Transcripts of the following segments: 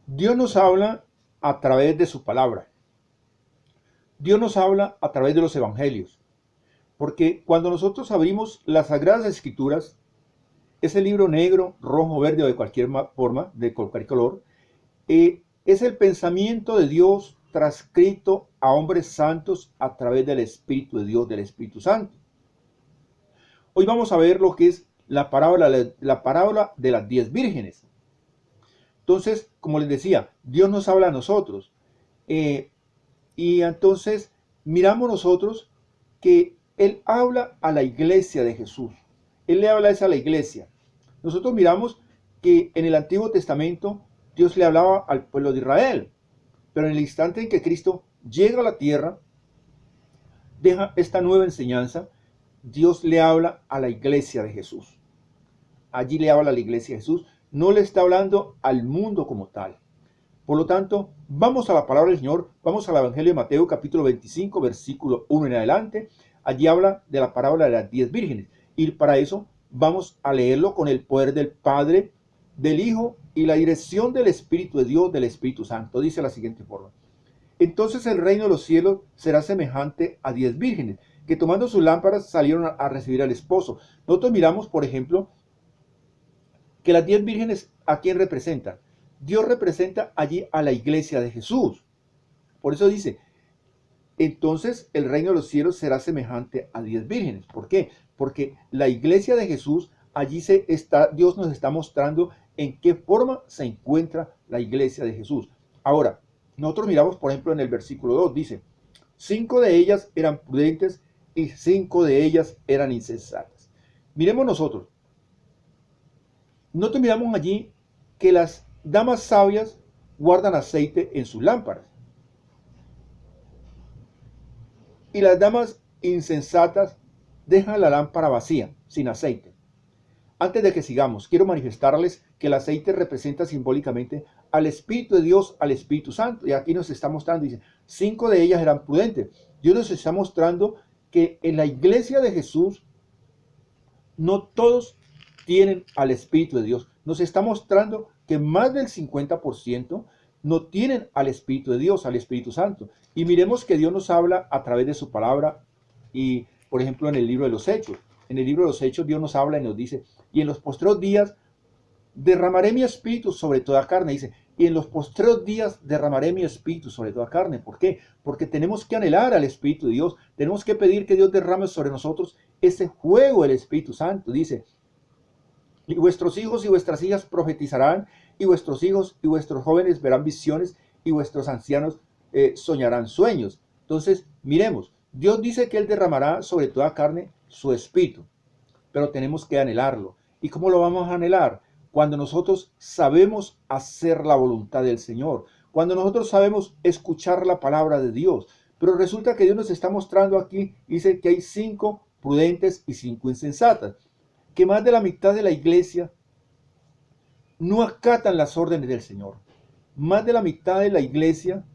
Dios nos habla a través de su palabra. Dios nos habla a través de los evangelios. Porque cuando nosotros abrimos las Sagradas Escrituras, ese libro negro, rojo, verde o de cualquier forma, de cualquier color, es el pensamiento de Dios transcrito a hombres santos a través del Espíritu de Dios, del Espíritu Santo. Hoy vamos a ver lo que es la parábola de las 10 vírgenes. Entonces, como les decía, Dios nos habla a nosotros. Y entonces miramos nosotros que Él habla a la iglesia de Jesús. Él le habla a la iglesia. Nosotros miramos que en el Antiguo Testamento Dios le hablaba al pueblo de Israel. Pero en el instante en que Cristo llega a la tierra, deja esta nueva enseñanza, Dios le habla a la iglesia de Jesús. Allí le habla a la iglesia de Jesús. No le está hablando al mundo como tal. Por lo tanto, vamos a la palabra del Señor, vamos al Evangelio de Mateo capítulo 25, versículo 1 en adelante. Allí habla de la parábola de las 10 vírgenes. Y para eso vamos a leerlo con el poder del Padre, del Hijo y la dirección del Espíritu de Dios, del Espíritu Santo. Dice de la siguiente forma. Entonces el reino de los cielos será semejante a 10 vírgenes, que tomando sus lámparas salieron a recibir al esposo. Nosotros miramos, por ejemplo, que las 10 vírgenes, ¿a quién representan? Dios representa allí a la iglesia de Jesús. Por eso dice, entonces el reino de los cielos será semejante a 10 vírgenes. ¿Por qué? Porque la iglesia de Jesús, allí Dios nos está mostrando en qué forma se encuentra la iglesia de Jesús. Ahora, nosotros miramos, por ejemplo, en el versículo 2, dice, 5 de ellas eran prudentes y 5 de ellas eran insensatas. Miremos nosotros miramos allí que las damas sabias guardan aceite en sus lámparas. Y las damas insensatas dejan la lámpara vacía, sin aceite. Antes de que sigamos, quiero manifestarles que el aceite representa simbólicamente al Espíritu de Dios, al Espíritu Santo. Y aquí nos está mostrando, dice, 5 de ellas eran prudentes. Dios nos está mostrando que en la iglesia de Jesús no todos tienen al Espíritu de Dios. Nos está mostrando que más del 50% no tienen al Espíritu de Dios, al Espíritu Santo. Y miremos que Dios nos habla a través de su palabra y, por ejemplo, en el libro de los Hechos. En el libro de los Hechos Dios nos habla y nos dice, y en los postreros días derramaré mi espíritu sobre toda carne. Dice, y en los postreros días derramaré mi espíritu sobre toda carne. ¿Por qué? Porque tenemos que anhelar al Espíritu de Dios. Tenemos que pedir que Dios derrame sobre nosotros ese fuego del Espíritu Santo. Dice, y vuestros hijos y vuestras hijas profetizarán, y vuestros hijos y vuestros jóvenes verán visiones, y vuestros ancianos soñarán sueños. Entonces, miremos, Dios dice que Él derramará sobre toda carne su espíritu, pero tenemos que anhelarlo. ¿Y cómo lo vamos a anhelar? Cuando nosotros sabemos hacer la voluntad del Señor, cuando nosotros sabemos escuchar la palabra de Dios. Pero resulta que Dios nos está mostrando aquí, dice que hay 5 prudentes y 5 insensatas, que más de la mitad de la iglesia no acatan las órdenes del Señor. Más de la mitad de la iglesia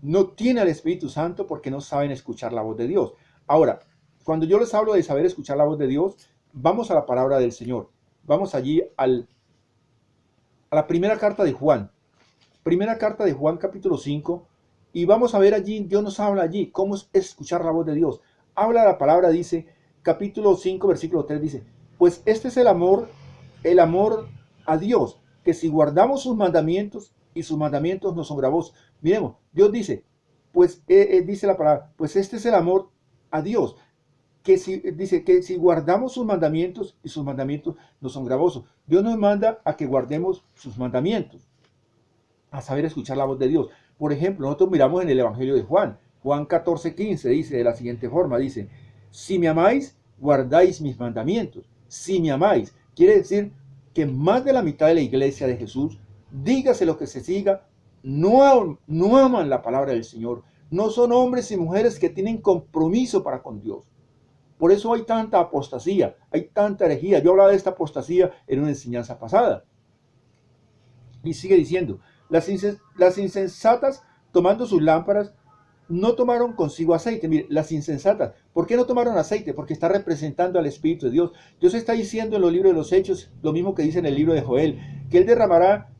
no tiene al Espíritu Santo porque no saben escuchar la voz de Dios. Ahora, cuando yo les hablo de saber escuchar la voz de Dios, vamos a la palabra del Señor. Vamos allí a la primera carta de Juan. Primera carta de Juan capítulo 5. Y vamos a ver allí, Dios nos habla allí, cómo es escuchar la voz de Dios. Habla la palabra, dice, capítulo 5, versículo 3, dice, pues este es el amor a Dios, que si guardamos sus mandamientos, y sus mandamientos no son gravosos. Miremos, Dios dice, pues dice la palabra, pues este es el amor a Dios, dice que si guardamos sus mandamientos, y sus mandamientos no son gravosos. Dios nos manda a que guardemos sus mandamientos, a saber escuchar la voz de Dios. Por ejemplo, nosotros miramos en el Evangelio de Juan, Juan 14:15 dice de la siguiente forma, dice, si me amáis, guardáis mis mandamientos. Si me amáis, quiere decir que más de la mitad de la iglesia de Jesús, dígase lo que se siga, no aman la palabra del Señor. No son hombres y mujeres que tienen compromiso para con Dios. Por eso hay tanta apostasía, hay tanta herejía. Yo hablaba de esta apostasía en una enseñanza pasada. Y sigue diciendo, las insensatas tomando sus lámparas no tomaron consigo aceite. Mire, las insensatas, ¿por qué no tomaron aceite? Porque está representando al Espíritu de Dios. Dios está diciendo en los libros de los Hechos lo mismo que dice en el libro de Joel, que Él derramará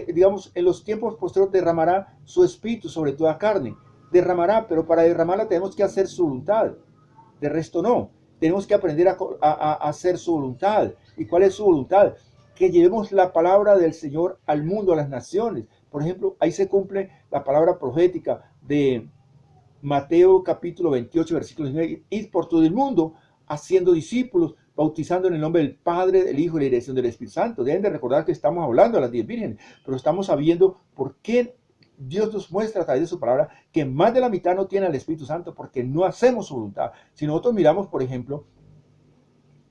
digamos, en los tiempos posteriores derramará su espíritu sobre toda carne. Derramará, pero para derramarla tenemos que hacer su voluntad. De resto no. Tenemos que aprender a hacer su voluntad. ¿Y cuál es su voluntad? Que llevemos la palabra del Señor al mundo, a las naciones. Por ejemplo, ahí se cumple la palabra profética de Mateo capítulo 28, versículo 19. Id por todo el mundo, haciendo discípulos, bautizando en el nombre del Padre, del Hijo y la dirección del Espíritu Santo. Deben de recordar que estamos hablando de las 10 vírgenes, pero estamos sabiendo por qué Dios nos muestra a través de su palabra que más de la mitad no tiene al Espíritu Santo, porque no hacemos su voluntad. Si nosotros miramos, por ejemplo,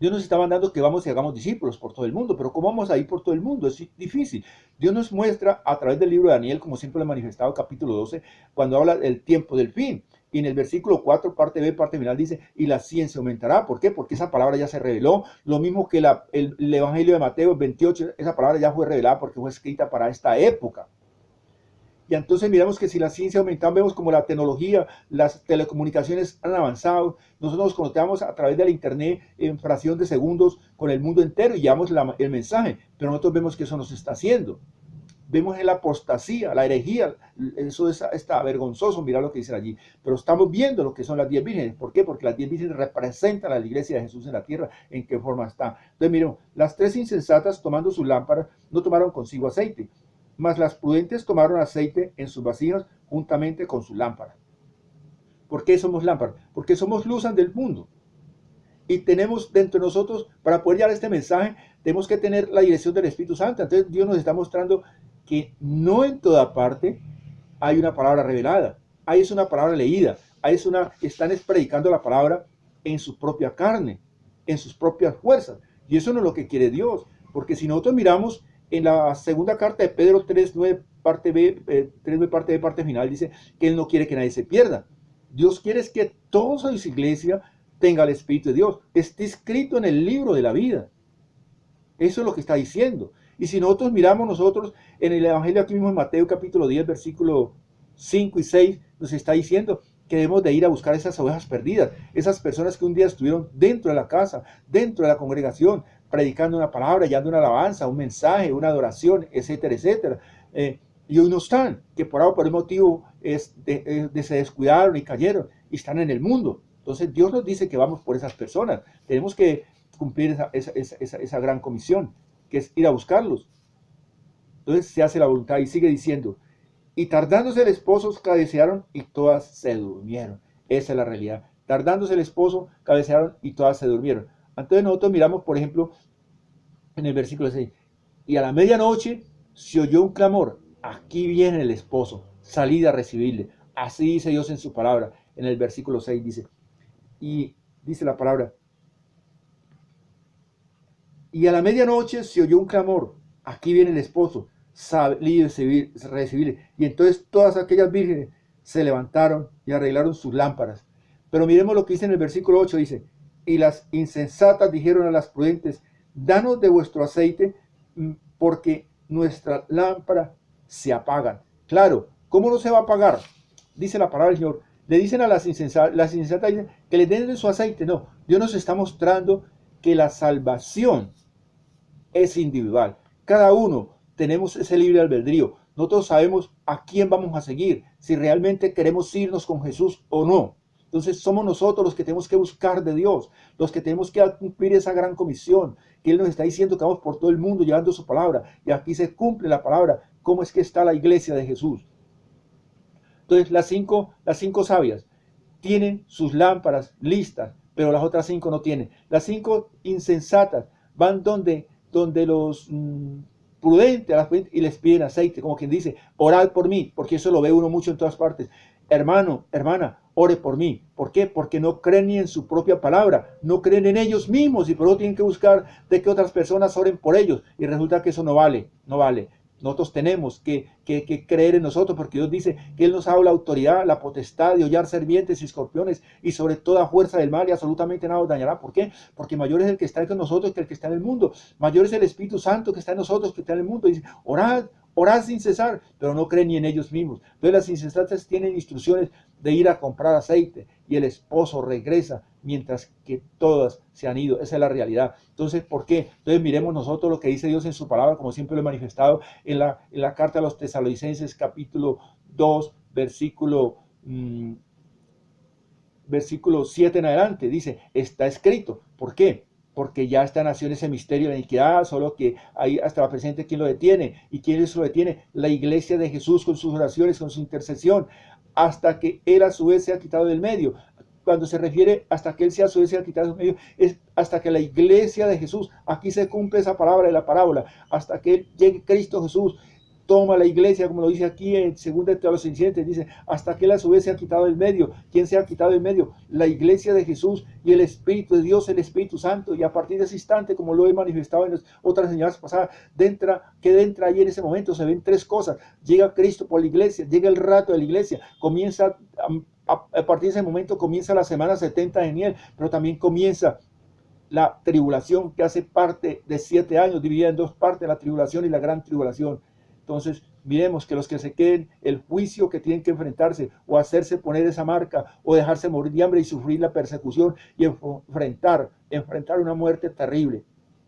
Dios nos está mandando que vamos y hagamos discípulos por todo el mundo, pero ¿cómo vamos a ir por todo el mundo? Es difícil. Dios nos muestra a través del libro de Daniel, como siempre lo he manifestado, capítulo 12, cuando habla del tiempo del fin. Y en el versículo 4, parte B, parte final, dice, y la ciencia aumentará. ¿Por qué? Porque esa palabra ya se reveló. Lo mismo que el Evangelio de Mateo 28, esa palabra ya fue revelada porque fue escrita para esta época. Y entonces miramos que si la ciencia aumenta, vemos como la tecnología, las telecomunicaciones han avanzado. Nosotros nos conectamos a través de la internet en fracción de segundos con el mundo entero y llevamos el mensaje. Pero nosotros vemos que eso nos está haciendo. Vemos en la apostasía, la herejía. Eso está vergonzoso, mirar lo que dicen allí. Pero estamos viendo lo que son las 10 vírgenes. ¿Por qué? Porque las 10 vírgenes representan a la iglesia de Jesús en la tierra. ¿En qué forma está? Entonces miren, las 3 insensatas tomando sus lámparas no tomaron consigo aceite, mas las prudentes tomaron aceite en sus vasijas juntamente con su lámpara. ¿Por qué somos lámparas? Porque somos luz del mundo. Y tenemos dentro de nosotros, para poder llevar este mensaje, tenemos que tener la dirección del Espíritu Santo. Entonces Dios nos está mostrando que no en toda parte hay una palabra revelada. Ahí es una palabra leída. Ahí están predicando la palabra en su propia carne, en sus propias fuerzas. Y eso no es lo que quiere Dios. Porque si nosotros miramos en la segunda carta de Pedro 3:9, parte B, 3:9, parte B, parte final, dice que Él no quiere que nadie se pierda. Dios quiere es que toda su iglesia tenga el Espíritu de Dios. Está escrito en el libro de la vida. Eso es lo que está diciendo. Y si nosotros miramos en el Evangelio aquí mismo en Mateo capítulo 10, versículo 5 y 6, nos está diciendo que debemos de ir a buscar esas ovejas perdidas, esas personas que un día estuvieron dentro de la casa, dentro de la congregación, predicando una palabra, llevando una alabanza, un mensaje, una adoración, etcétera, etcétera. Y hoy no están, que por un motivo se descuidaron y cayeron y están en el mundo. Entonces Dios nos dice que vamos por esas personas. Tenemos que cumplir esa gran comisión, que es ir a buscarlos. Entonces se hace la voluntad y sigue diciendo, y tardándose el esposo, cabecearon y todas se durmieron. Esa es la realidad. Tardándose el esposo, cabecearon y todas se durmieron. Entonces nosotros miramos, por ejemplo, en el versículo 6, y a la medianoche se oyó un clamor, aquí viene el esposo, salid a recibirle. Así dice Dios en su palabra. En el versículo 6 dice, y dice la palabra, y a la medianoche se oyó un clamor, aquí viene el esposo, salid a recibirle. Y entonces todas aquellas vírgenes se levantaron y arreglaron sus lámparas. Pero miremos lo que dice en el versículo 8, dice, y las insensatas dijeron a las prudentes, danos de vuestro aceite, porque nuestra lámpara se apagan. Claro, ¿cómo no se va a apagar? Dice la palabra del Señor. Le dicen a las insensatas dicen que le den de su aceite. No, Dios nos está mostrando que la salvación es individual. Cada uno tenemos ese libre albedrío. Nosotros sabemos a quién vamos a seguir, si realmente queremos irnos con Jesús o no. Entonces somos nosotros los que tenemos que buscar de Dios, los que tenemos que cumplir esa gran comisión, que Él nos está diciendo que vamos por todo el mundo llevando su palabra. Y aquí se cumple la palabra. ¿Cómo es que está la iglesia de Jesús? Entonces las cinco sabias tienen sus lámparas listas, pero las otras 5 no tienen. Las 5 insensatas van donde los prudentes y les piden aceite, como quien dice, orad por mí, porque eso lo ve uno mucho en todas partes. Hermano, hermana, ore por mí. ¿Por qué? Porque no creen ni en su propia palabra, no creen en ellos mismos y por eso tienen que buscar de que otras personas oren por ellos. Y resulta que eso no vale, no vale. Nosotros tenemos que creer en nosotros, porque Dios dice que Él nos ha dado la autoridad, la potestad de hollar serpientes y escorpiones y sobre toda fuerza del mal, y absolutamente nada nos dañará. ¿Por qué? Porque mayor es el que está con nosotros que el que está en el mundo. Mayor es el Espíritu Santo que está en nosotros que está en el mundo. Y dice, orad, orad sin cesar, pero no creen ni en ellos mismos. Entonces las insensatas tienen instrucciones de ir a comprar aceite y el esposo regresa mientras que todas se han ido. Esa es la realidad. Entonces, ¿por qué? Entonces miremos nosotros lo que dice Dios en su palabra, como siempre lo he manifestado en la carta a los Tesalonicenses, capítulo 2, versículo 7 en adelante. Dice, está escrito. ¿Por qué? Porque ya está nació ese misterio de la iniquidad, solo que ahí hasta la presente, ¿quién lo detiene? ¿Y quién lo detiene? La iglesia de Jesús con sus oraciones, con su intercesión, hasta que Él a su vez se ha quitado del medio. Cuando se refiere hasta que Él sea a su vez se ha quitado del medio, es hasta que la iglesia de Jesús, aquí se cumple esa palabra de la parábola, hasta que Él llegue Cristo Jesús, toma la iglesia, como lo dice aquí en 2 de Tesalonicenses, dice, hasta que Él a su vez se ha quitado del medio. ¿Quién se ha quitado del medio? La iglesia de Jesús y el Espíritu de Dios, el Espíritu Santo. Y a partir de ese instante, como lo he manifestado en otras enseñanzas pasadas, que entra ahí en ese momento se ven tres cosas. Llega Cristo por la iglesia, llega el rato de la iglesia, comienza, a partir de ese momento comienza la semana 70 de Daniel, pero también comienza la tribulación, que hace parte de 7 años, dividida en dos partes, la tribulación y la gran tribulación. Entonces, miremos que los que se queden, el juicio que tienen que enfrentarse, o hacerse poner esa marca, o dejarse morir de hambre y sufrir la persecución, y enfrentar una muerte terrible.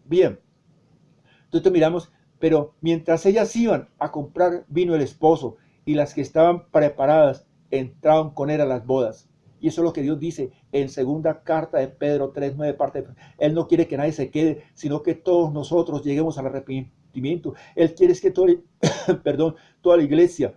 Bien, entonces miramos, pero mientras ellas iban a comprar vino el esposo, y las que estaban preparadas entraron con él a las bodas. Y eso es lo que Dios dice en segunda carta de Pedro 3:9, parte de, Él no quiere que nadie se quede, sino que todos nosotros lleguemos al arrepentimiento. Él quiere que toda la iglesia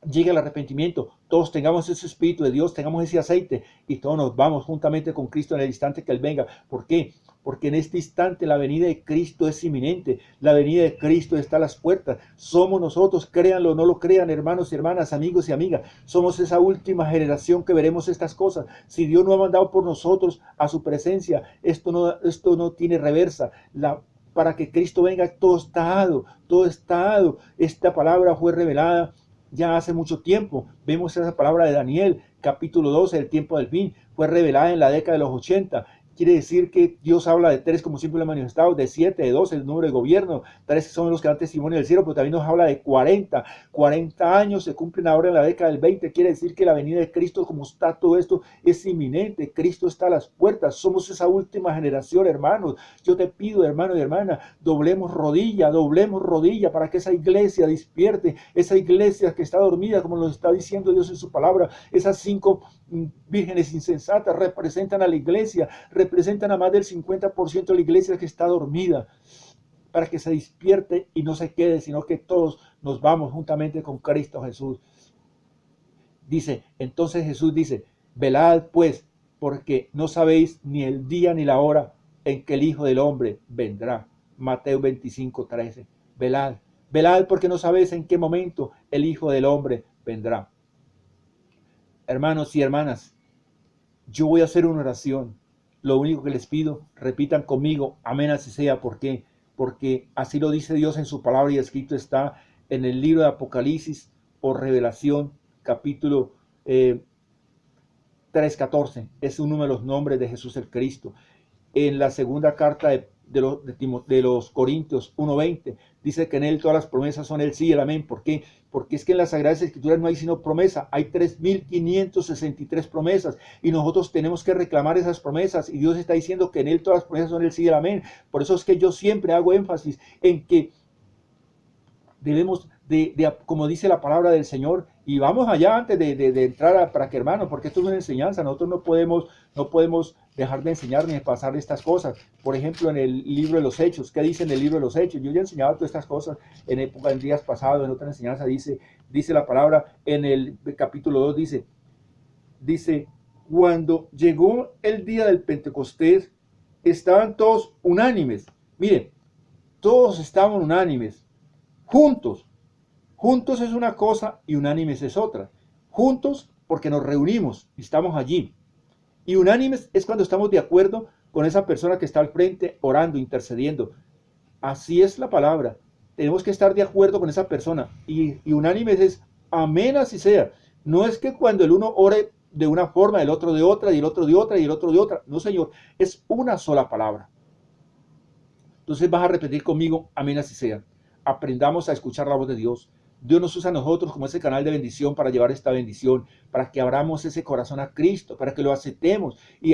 llegue al arrepentimiento, todos tengamos ese Espíritu de Dios, tengamos ese aceite, y todos nos vamos juntamente con Cristo en el instante que Él venga. ¿Por qué? Porque en este instante la venida de Cristo es inminente, la venida de Cristo está a las puertas. Somos nosotros, créanlo o no lo crean, hermanos y hermanas, amigos y amigas, somos esa última generación que veremos estas cosas. Si Dios no ha mandado por nosotros a su presencia, esto no tiene reversa. Para que Cristo venga, todo está dado. Esta palabra fue revelada ya hace mucho tiempo. Vemos esa palabra de Daniel, capítulo 12, el tiempo del fin, fue revelada en la década de los 80. Quiere decir que Dios habla de 3, como siempre lo he manifestado, de 7, de 12, el número de gobierno. 3 son los que dan testimonio del cielo, pero también nos habla de 40. 40 años se cumplen ahora en la década del 20. Quiere decir que la venida de Cristo, como está todo esto, es inminente. Cristo está a las puertas. Somos esa última generación, hermanos. Yo te pido, hermano y hermana, doblemos rodilla para que esa iglesia despierte. Esa iglesia que está dormida, como nos está diciendo Dios en su palabra. Esas 5 vírgenes insensatas representan a la iglesia, representan a más del 50% de la iglesia que está dormida, para que se despierte y no se quede, sino que todos nos vamos juntamente con Cristo Jesús. Entonces Jesús dice, velad pues, porque no sabéis ni el día ni la hora en que el Hijo del Hombre vendrá. Mateo 25:13. Velad porque no sabéis en qué momento el Hijo del Hombre vendrá. Hermanos y hermanas, yo voy a hacer una oración. Lo único que les pido, repitan conmigo, amén así sea. ¿Por qué? Porque así lo dice Dios en su palabra, y escrito está en el libro de Apocalipsis o Revelación, capítulo 3:14. Es uno de los nombres de Jesús el Cristo. En la segunda carta de los Corintios 1:20, dice que en Él todas las promesas son el sí y el amén. ¿Por qué? Porque es que en las Sagradas Escrituras no hay sino promesa, hay 3.563 promesas, y nosotros tenemos que reclamar esas promesas, y Dios está diciendo que en Él todas las promesas son el sí y el amén. Por eso es que yo siempre hago énfasis en que debemos como dice la palabra del Señor, y vamos allá antes de entrar para que, hermanos, porque esto es una enseñanza, nosotros no podemos dejar de enseñar ni de pasar estas cosas. Por ejemplo, en el libro de los Hechos, ¿qué dice en el libro de los Hechos? Yo ya he enseñado todas estas cosas en días pasados, en otra enseñanza, dice la palabra en el capítulo 2, dice, cuando llegó el día del Pentecostés, estaban todos unánimes. Miren, todos estaban unánimes, juntos. Juntos es una cosa y unánimes es otra. Juntos porque nos reunimos y estamos allí. Y unánimes es cuando estamos de acuerdo con esa persona que está al frente orando, intercediendo. Así es la palabra. Tenemos que estar de acuerdo con esa persona. Y unánimes es amén así sea. No es que cuando el uno ore de una forma, el otro de otra, y el otro de otra, y el otro de otra. No, Señor, es una sola palabra. Entonces vas a repetir conmigo, amén así sea. Aprendamos a escuchar la voz de Dios. Dios nos usa a nosotros como ese canal de bendición para llevar esta bendición, para que abramos ese corazón a Cristo, para que lo aceptemos y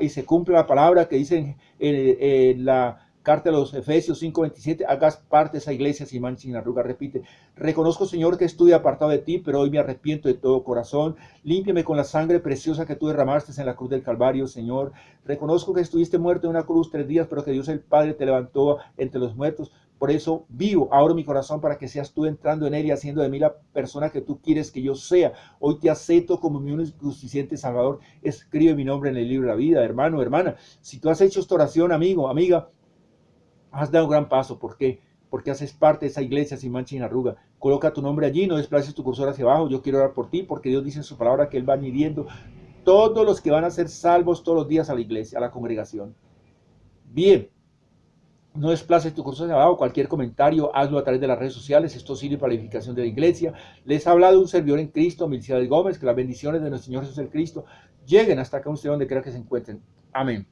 se cumpla la palabra que dice en la carta de los Efesios 5:27, hagas parte de esa iglesia sin mancha, sin arruga. Repite: reconozco, Señor, que estuve apartado de ti, pero hoy me arrepiento de todo corazón. Límpiame con la sangre preciosa que tú derramaste en la cruz del Calvario, Señor. Reconozco que estuviste muerto en una cruz 3 días, pero que Dios el Padre te levantó entre los muertos. Por eso vivo, abro mi corazón para que seas tú entrando en él y haciendo de mí la persona que tú quieres que yo sea. Hoy te acepto como mi único suficiente Salvador. Escribe mi nombre en el libro de la vida, hermano, hermana. Si tú has hecho esta oración, amigo, amiga, has dado un gran paso. ¿Por qué? Porque haces parte de esa iglesia sin mancha ni arruga. Coloca tu nombre allí, no desplaces tu cursor hacia abajo. Yo quiero orar por ti porque Dios dice en su palabra que Él va añadiendo todos los que van a ser salvos todos los días a la iglesia, a la congregación. Bien, no desplaces tu cursor hacia abajo. Cualquier comentario, hazlo a través de las redes sociales. Esto sirve para la edificación de la iglesia. Les ha hablado un servidor en Cristo, Milciades Gómez. Que las bendiciones de nuestro Señor Jesús el Cristo lleguen hasta acá usted donde quiera que se encuentren. Amén.